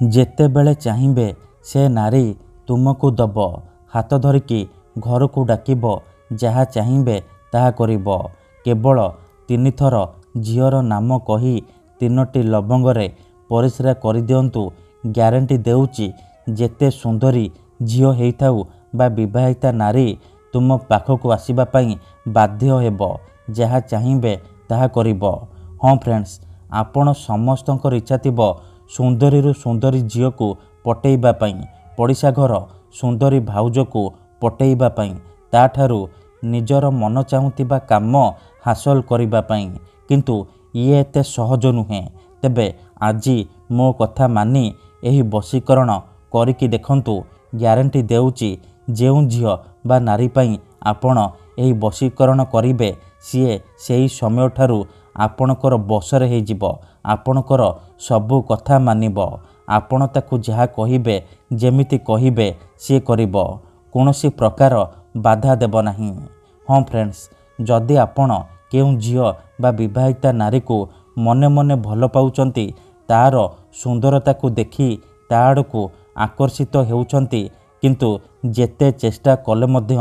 ଯେତେବେଳେ ଚାହିଁବେ ସେ ନାରୀ ତୁମକୁ ଦବ, ହାତ ଧରିକି ଘରକୁ ଡାକିବ, ଯାହା ଚାହିଁବେ ତାହା କରିବ। କେବଳ 3 ଥର ଝିଅର ନାମ କହି 3ଟି ଲବଙ୍ଗରେ ପରିସ୍ରା କରିଦିଅନ୍ତୁ। ଗ୍ୟାରେଣ୍ଟି ଦେଉଛି ଯେତେ ସୁନ୍ଦରୀ ଝିଅ ହେଇଥାଉ ବା ବିବାହିତା ନାରୀ ତୁମ ପାଖକୁ ଆସିବା ପାଇଁ ବାଧ୍ୟ ହେବ। ଯାହା ଚାହିଁବେ ତାହା କରିବ। ହଁ ଫ୍ରେଣ୍ଡସ୍, ଆପଣ ସମସ୍ତଙ୍କର ଇଚ୍ଛା ଥିବ ସୁନ୍ଦରୀରୁ ସୁନ୍ଦରୀ ଝିଅକୁ ପଟେଇବା ପାଇଁ, ପଡ଼ିଶା ଘର ସୁନ୍ଦରୀ ଭାଉଜକୁ ପଟେଇବା ପାଇଁ, ତାଠାରୁ ନିଜର ମନ ଚାହୁଁଥିବା କାମ ହାସଲ କରିବା ପାଇଁ। କିନ୍ତୁ ଇଏ ଏତେ ସହଜ ନୁହେଁ। ତେବେ ଆଜି ମୋ କଥା ମାନି ଏହି ବଶୀକରଣ କରିକି ଦେଖନ୍ତୁ। ଗ୍ୟାରେଣ୍ଟି ଦେଉଛି ଯେଉଁ ଝିଅ ବା ନାରୀ ପାଇଁ ଆପଣ ଏହି ବଶୀକରଣ କରିବେ ସିଏ ସେହି ସମୟଠାରୁ ଆପଣଙ୍କର ବଶରେ ହେଇଯିବ। ଆପଣଙ୍କର ସବୁ କଥା ମାନିବ। ଆପଣ ତାକୁ ଯାହା କହିବେ, ଯେମିତି କହିବେ ସିଏ କରିବ। କୌଣସି ପ୍ରକାର ବାଧା ଦେବ ନାହିଁ। ହଁ ଫ୍ରେଣ୍ଡସ୍, ଯଦି ଆପଣ କେଉଁ ଝିଅ ବା ବିବାହିତା ନାରୀକୁ ମନେ ମନେ ଭଲ ପାଉଛନ୍ତି, ତା'ର ସୁନ୍ଦରତାକୁ ଦେଖି ତା ଆଡ଼କୁ ଆକର୍ଷିତ ହେଉଛନ୍ତି, କିନ୍ତୁ ଯେତେ ଚେଷ୍ଟା କଲେ ମଧ୍ୟ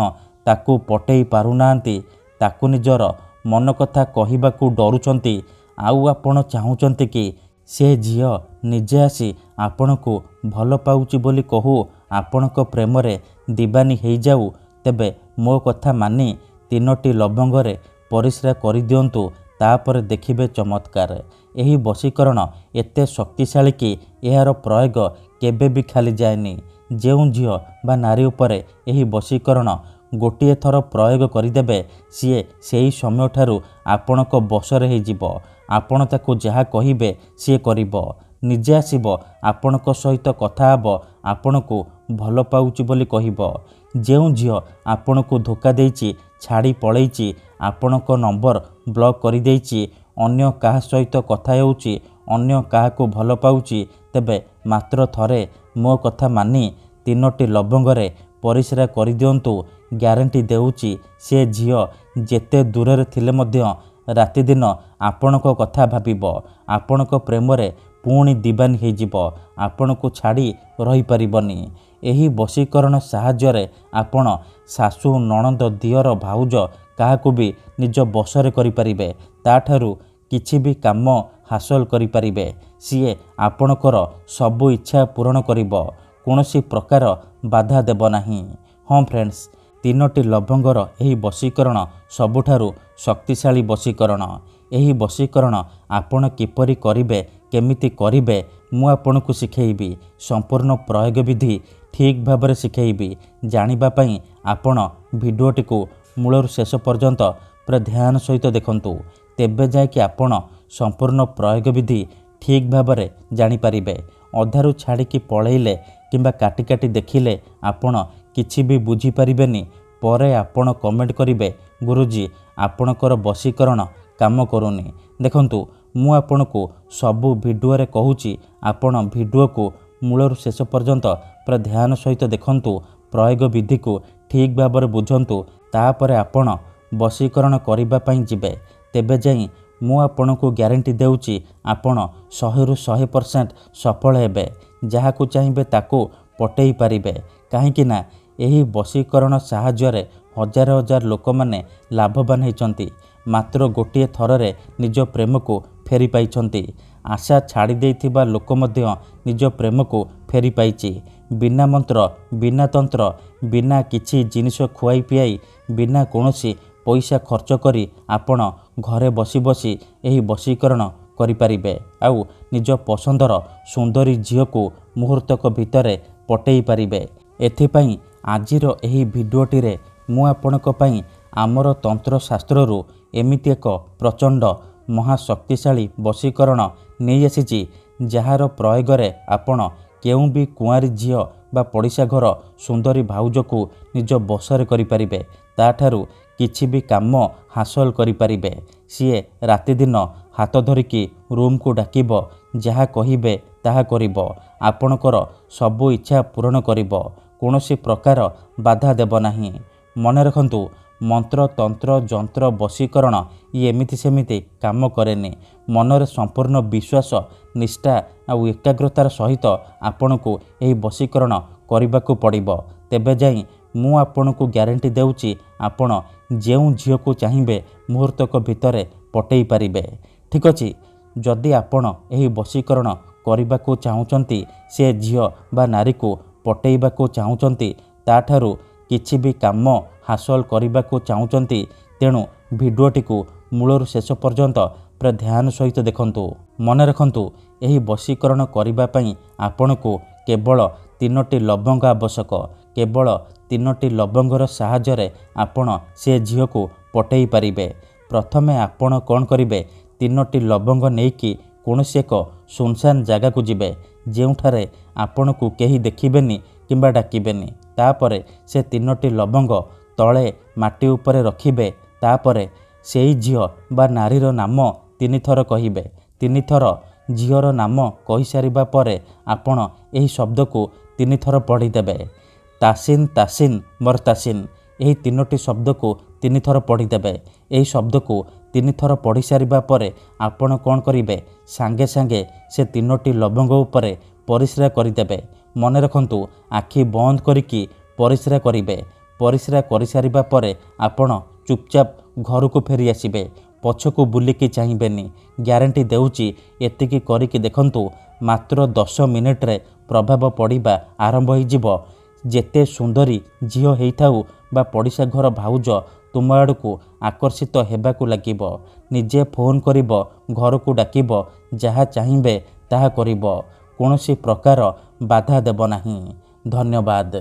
ତାକୁ ପଟେଇ ପାରୁନାହାନ୍ତି, ତାକୁ ନିଜର ମନ କଥା କହିବାକୁ ଡରୁଛନ୍ତି, ଆଉ ଆପଣ ଚାହୁଁଛନ୍ତି କି ସେ ଝିଅ ନିଜେ ଆସି ଆପଣଙ୍କୁ ଭଲ ପାଉଛି ବୋଲି କହୁ, ଆପଣଙ୍କ ପ୍ରେମରେ ଦିବାନୀ ହେଇଯାଉ, ତେବେ ମୋ କଥା ମାନି 3ଟି ଲବଙ୍ଗରେ ପରିସ୍ରା କରିଦିଅନ୍ତୁ। ତାପରେ ଦେଖିବେ ଚମତ୍କାର। ଏହି ବଶୀକରଣ ଏତେ ଶକ୍ତିଶାଳୀ କି ଏହାର ପ୍ରୟୋଗ କେବେ ବି ଖାଲି ଯାଏନି। ଯେଉଁ ଝିଅ ବା ନାରୀ ଉପରେ ଏହି ବଶୀକରଣ ଗୋଟିଏ ଥର ପ୍ରୟୋଗ କରିଦେବେ, ସିଏ ସେହି ସମୟଠାରୁ ଆପଣଙ୍କ ବଶରେ ହେଇଯିବ। ଆପଣ ତାକୁ ଯାହା କହିବେ ସିଏ କରିବ। ନିଜେ ଆସିବ, ଆପଣଙ୍କ ସହିତ କଥା ହେବ, ଆପଣଙ୍କୁ ଭଲ ପାଉଛି ବୋଲି କହିବ। ଯେଉଁ ଝିଅ ଆପଣଙ୍କୁ ଧୋକା ଦେଇଛି, ଛାଡ଼ି ପଳେଇଛି, ଆପଣଙ୍କ ନମ୍ବର ବ୍ଲକ୍ କରିଦେଇଛି, ଅନ୍ୟ କାହା ସହିତ କଥା ହେଉଛି, ଅନ୍ୟ କାହାକୁ ଭଲ ପାଉଛି, ତେବେ ମାତ୍ର ଥରେ ମୋ କଥା ମାନି 3ଟି ଲବଙ୍ଗରେ ପରିସ୍ରା କରିଦିଅନ୍ତୁ। ଗ୍ୟାରେଣ୍ଟି ଦେଉଛି ସେ ଝିଅ ଯେତେ ଦୂରରେ ଥିଲେ ମଧ୍ୟ ରାତିଦିନ ଆପଣଙ୍କ କଥା ଭାବିବ, ଆପଣଙ୍କ ପ୍ରେମରେ ପୁଣି ଦିବାନୀ ହେଇଯିବ, ଆପଣଙ୍କୁ ଛାଡ଼ି ରହିପାରିବନି। ଏହି ବଶୀକରଣ ସାହାଯ୍ୟରେ ଆପଣ ଶାଶୁ, ନଣନ୍ଦ, ଦିଅର, ଭାଉଜ କାହାକୁ ବି ନିଜ ବଶରେ କରିପାରିବେ। ତାଠାରୁ କିଛି ବି କାମ ହାସଲ କରିପାରିବେ। ସିଏ ଆପଣଙ୍କର ସବୁ ଇଚ୍ଛା ପୂରଣ କରିବ। କୌଣସି ପ୍ରକାର ବାଧା ଦେବ ନାହିଁ। ହଁ ଫ୍ରେଣ୍ଡସ୍, 3ଟି ଲବଙ୍ଗର ଏହି ବଶୀକରଣ ସବୁଠାରୁ ଶକ୍ତିଶାଳୀ ବଶୀକରଣ। ଏହି ବଶୀକରଣ ଆପଣ କିପରି କରିବେ, କେମିତି କରିବେ, ମୁଁ ଆପଣଙ୍କୁ ଶିଖେଇବି। ସମ୍ପୂର୍ଣ୍ଣ ପ୍ରୟୋଗ ବିଧି ଠିକ୍ ଭାବରେ ଶିଖେଇବି। ଜାଣିବା ପାଇଁ ଆପଣ ଭିଡ଼ିଓଟିକୁ ମୂଳରୁ ଶେଷ ପର୍ଯ୍ୟନ୍ତ ପୁରା ଧ୍ୟାନ ସହିତ ଦେଖନ୍ତୁ। ତେବେ ଯାଇକି ଆପଣ ସମ୍ପୂର୍ଣ୍ଣ ପ୍ରୟୋଗ ବିଧି ଠିକ୍ ଭାବରେ ଜାଣିପାରିବେ। ଅଧାରୁ ଛାଡ଼ିକି ପଳେଇଲେ କିମ୍ବା କାଟି କାଟି ଦେଖିଲେ ଆପଣ କିଛି ବି ବୁଝିପାରିବେନି। ପରେ ଆପଣ କମେଣ୍ଟ କରିବେ, ଗୁରୁଜୀ ଆପଣଙ୍କର ବଶୀକରଣ କାମ କରୁନି। ଦେଖନ୍ତୁ, ମୁଁ ଆପଣଙ୍କୁ ସବୁ ଭିଡ଼ିଓରେ କହୁଛି, ଆପଣ ଭିଡ଼ିଓକୁ ମୂଳରୁ ଶେଷ ପର୍ଯ୍ୟନ୍ତ ପୁରା ଧ୍ୟାନ ସହିତ ଦେଖନ୍ତୁ। ପ୍ରୟୋଗ ବିଧିକୁ ଠିକ୍ ଭାବରେ ବୁଝନ୍ତୁ। ତାପରେ ଆପଣ ବଶୀକରଣ କରିବା ପାଇଁ ଯିବେ। ତେବେ ଯାଇ ମୁଁ ଆପଣଙ୍କୁ ଗ୍ୟାରେଣ୍ଟି ଦେଉଛି ଆପଣ 100ରୁ 100% ସଫଳ ହେବେ। ଯାହାକୁ ଚାହିଁବେ ତାକୁ ପଟେଇ ପାରିବେ। କାହିଁକି ନା ଏହି ବଶୀକରଣ ସାହାଯ୍ୟରେ ହଜାର ହଜାର ଲୋକମାନେ ଲାଭବାନ ହେଇଛନ୍ତି। ମାତ୍ର ଗୋଟିଏ ଥରରେ ନିଜ ପ୍ରେମକୁ ଫେରି ପାଇଛନ୍ତି। ଆଶା ଛାଡ଼ି ଦେଇଥିବା ଲୋକ ମଧ୍ୟ ନିଜ ପ୍ରେମକୁ ଫେରି ପାଇଛି। ବିନା ମନ୍ତ୍ର, ବିନା ତନ୍ତ୍ର, ବିନା କିଛି ଜିନିଷ ଖୁଆଇ ପିଆଇ, ବିନା କୌଣସି ପଇସା ଖର୍ଚ୍ଚ କରି ଆପଣ ଘରେ ବସି ବସି ଏହି ବଶୀକରଣ କରିପାରିବେ। ଆଉ ନିଜ ପସନ୍ଦର ସୁନ୍ଦରୀ ଝିଅକୁ ମୁହୂର୍ତ୍ତକ ଭିତରେ ପଟେଇ ପାରିବେ। ଏଥିପାଇଁ ଆଜିର ଏହି ଭିଡ଼ିଓଟିରେ ମୁଁ ଆପଣଙ୍କ ପାଇଁ ଆମର ତନ୍ତ୍ରଶାସ୍ତ୍ରରୁ ଏମିତି ଏକ ପ୍ରଚଣ୍ଡ ମହାଶକ୍ତିଶାଳୀ ବଶୀକରଣ ନେଇ ଆସିଛି, ଯାହାର ପ୍ରୟୋଗରେ ଆପଣ କେଉଁ ବି କୁଆଁରୀ ଝିଅ ବା ପଡ଼ିଶା ଘର ସୁନ୍ଦରୀ ଭାଉଜକୁ ନିଜ ବଶରେ କରିପାରିବେ। ତାଠାରୁ କିଛି ବି କାମ ହାସଲ କରିପାରିବେ। ସିଏ ରାତିଦିନ ହାତ ଧରିକି ରୁମ୍କୁ ଡାକିବ, ଯାହା କହିବେ ତାହା କରିବ, ଆପଣଙ୍କର ସବୁ ଇଚ୍ଛା ପୂରଣ କରିବ। କୌଣସି ପ୍ରକାର ବାଧା ଦେବ ନାହିଁ। ମନେ ରଖନ୍ତୁ, ମନ୍ତ୍ର, ତନ୍ତ୍ର, ଯନ୍ତ୍ର, ବଶୀକରଣ ଇଏ ଏମିତି ସେମିତି କାମ କରେନି। ମନରେ ସମ୍ପୂର୍ଣ୍ଣ ବିଶ୍ୱାସ, ନିଷ୍ଠା ଆଉ ଏକାଗ୍ରତାର ସହିତ ଆପଣଙ୍କୁ ଏହି ବଶୀକରଣ କରିବାକୁ ପଡ଼ିବ। ତେବେ ଯାଇ ମୁଁ ଆପଣଙ୍କୁ ଗ୍ୟାରେଣ୍ଟି ଦେଉଛି ଆପଣ ଯେଉଁ ଝିଅକୁ ଚାହିଁବେ ମୁହୂର୍ତ୍ତକ ଭିତରେ ପଟେଇ ପାରିବେ। ଠିକ୍ ଅଛି। ଯଦି ଆପଣ ଏହି ବଶୀକରଣ କରିବାକୁ ଚାହୁଁଛନ୍ତି, ସେ ଝିଅ ବା ନାରୀକୁ ପଟେଇବାକୁ ଚାହୁଁଛନ୍ତି, ତାଠାରୁ କିଛି ବି କାମ ହାସଲ କରିବାକୁ ଚାହୁଁଛନ୍ତି, ତେଣୁ ଭିଡ଼ିଓଟିକୁ ମୂଳରୁ ଶେଷ ପର୍ଯ୍ୟନ୍ତ ପୁରା ଧ୍ୟାନ ସହିତ ଦେଖନ୍ତୁ। ମନେ ରଖନ୍ତୁ, ଏହି ବଶୀକରଣ କରିବା ପାଇଁ ଆପଣଙ୍କୁ କେବଳ 3ଟି ଲବଙ୍ଗ ଆବଶ୍ୟକ। କେବଳ 3ଟି ଲବଙ୍ଗର ସାହାଯ୍ୟରେ ଆପଣ ସେ ଝିଅକୁ ପଟେଇ ପାରିବେ। ପ୍ରଥମେ ଆପଣ କ'ଣ କରିବେ, 3ଟି ଲବଙ୍ଗ ନେଇକି କୌଣସି ଏକ ସୁନସାନ ଜାଗାକୁ ଯିବେ, ଯେଉଁଠାରେ ଆପଣଙ୍କୁ କେହି ଦେଖିବେନି କିମ୍ବା ଡାକିବେନି। ତାପରେ ସେ 3ଟି ଲବଙ୍ଗ ତଳେ ମାଟି ଉପରେ ରଖିବେ। ତାପରେ ସେଇ ଝିଅ ବା ନାରୀର ନାମ 3 ଥର କହିବେ। 3 ଥର ଝିଅର ନାମ କହିସାରିବା ପରେ ଆପଣ ଏହି ଶବ୍ଦକୁ 3 ଥର ପଢ଼ିଦେବେ। ତାସିନ୍ ତାସିନ୍ ମୋର ତାସିନ୍। ଏହି 3ଟି ଶବ୍ଦକୁ 3 ଥର ପଢ଼ିଦେବେ। ଏହି ଶବ୍ଦକୁ 3 ଥର ପଢ଼ି ସାରିବା ପରେ ଆପଣ କ'ଣ କରିବେ, ସାଙ୍ଗେ ସାଙ୍ଗେ ସେ 3ଟି ଲବଙ୍ଗ ଉପରେ ପରିସ୍ରା କରିଦେବେ। ମନେ ରଖନ୍ତୁ, ଆଖି ବନ୍ଦ କରିକି ପରିସ୍ରା କରିବେ। ପରିସ୍ରା କରିସାରିବା ପରେ ଆପଣ ଚୁପଚାପ ଘରକୁ ଫେରି ଆସିବେ। ପଛକୁ ବୁଲିକି ଚାହିଁବେନି। ଗ୍ୟାରେଣ୍ଟି ଦେଉଛି, ଏତିକି କରିକି ଦେଖନ୍ତୁ, ମାତ୍ର 10 ମିନିଟରେ ପ୍ରଭାବ ପଡ଼ିବା ଆରମ୍ଭ ହୋଇଯିବ। ଯେତେ ସୁନ୍ଦରୀ ଝିଅ ହେଇଥାଉ ବା ପଡ଼ିଶା ଘର ଭାଉଜ ତୁମ ଆଡ଼କୁ ଆକର୍ଷିତ ହେବାକୁ ଲାଗିବ। ନିଜେ ଫୋନ୍ କରିବ, ଘରକୁ ଡାକିବ, ଯାହା ଚାହିଁବେ ତାହା କରିବ। କୌଣସି ପ୍ରକାର ବାଧା ଦେବ ନାହିଁ। ଧନ୍ୟବାଦ।